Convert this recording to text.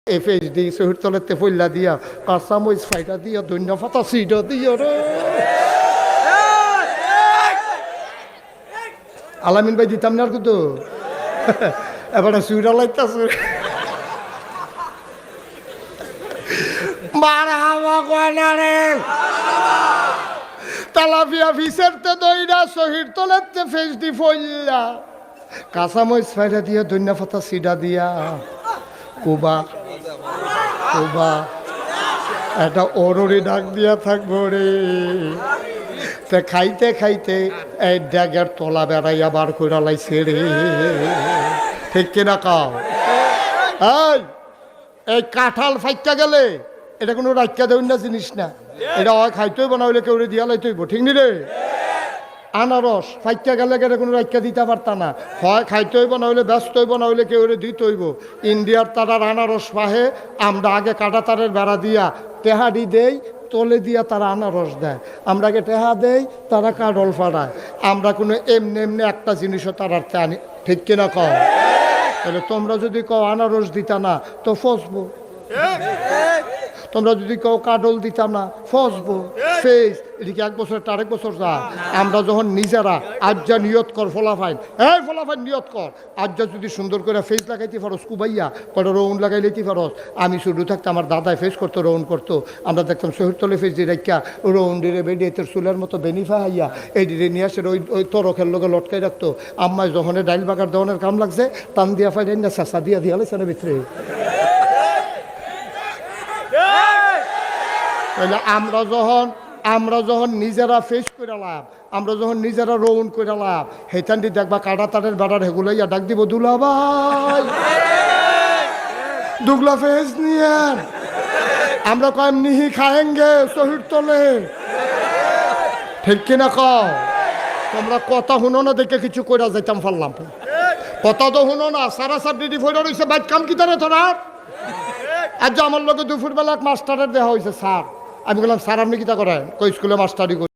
FHD শহীদ তলেতে ফইল্লা দিয়া কাঁচামরিচ ফাইটা দিয়া ধনিয়া পাতা সিটা দিয়া রে আলামিন ভাই দিতাম না আর কিন্তু এবারে সুইরা লাইতাছে মারহাবা কয়না রে তালাফিয়া ফিসেরতে দইরা শহীদ তলেতে FHD ফইল্লা কাঁচামরিচ ফাইটা দিয়া ধনিয়া পাতা সিটা দিয়া কুবা কুবা একটা অরুরি ডাক দিয়া থাকবো রে তে খাইতে খাইতে এই ড্যাগের তলা বেড়াইয়া বার করে লাইছে রে ঠিক কিনা কাও এই কাঁঠাল ফাইটা গেলে এটা কোনো রাখা দেউন না জিনিস না, এটা হয় খাইতেই বানাইলে কেউ দিয়া লাইতেইব ঠিক নি রে। আনারস ফাইটা গেলে কেটে কোনো রাখা দিতে পারতা না, হয় খাইতে হইব না হইলে ব্যস্ত হইব না হইলে কেউ দিতে হইব। ইন্ডিয়ার তারার আনারস পাহে আমরা আগে কাটা তারের বেড়া দিয়া টেহাডি দেই, তলে দিয়া তারা আনারস দেয়, আমরা আগে টেহা দেই তারা কাডল ফাড়ায়। আমরা কোনো এমনি এমনি একটা জিনিসও তারার আনি ঠিক কিনা কও। তাহলে তোমরা যদি কও আনারস দিতা না তো ফসবো, তোমরা যদি কেউ কাডল দিতাম না ফসবো ফেস এদিকে এক বছর আরেক বছর যা। আমরা যখন নিজেরা আজ্জা নিয়ত কর ফলাফাইন এই ফলাফাইন নিয়ত কর আজ্জা যদি সুন্দর করে ফেস লাগাইতে পারো কুবাইয়া কটা রৌন লাগাই লইতে পারো। আমি শুধু থাকতে আমার দাদায় ফেস করতো রৌন করতো, আমরা দেখতাম শহীদতলে ফেস দিয়ে রাখিয়া রৌন ডিরে বেডে তোর চুলের মতো বেনিফা হাইয়া এই ডিরে নিয়ে আসে ওই তরকের লোকে লটকাই রাখতো। আম্মায় যখন ডাইল বাগার দহনের কাম লাগছে টান দিয়া ফাইন না চেঁচা দিয়া দিয়া লাইছে না ভিতরে। তাহলে আমরা যখন নিজেরা ফেস করে লাভ, আমরা যখন নিজেরা রৌন করে লাভ, হেতান্ডি দেখবা কাটা তারের বেড়ার হেগুলাইয়া ডাক দিব দুলা ভাই দুগলা ফেস নিয়ে আমরা কয়েম নিহি খায়েঙ্গে শহীদ তলে ঠিক কিনা কও। তোমরা কথা শুনো না দেখে কিছু কইরা যাইতাম পারলাম, কথা তো শুনো না। সারা সাবডিটি ফইরা রইছে বাইক কাম কি তারে তোরা। আজ আমার লোকে দুপুরবেলা এক মাস্টারের দেওয়া হয়েছে স্যার। আমি বললাম স্যার আপনি কিতা করেন? কই স্কুলে মাস্টারি করি।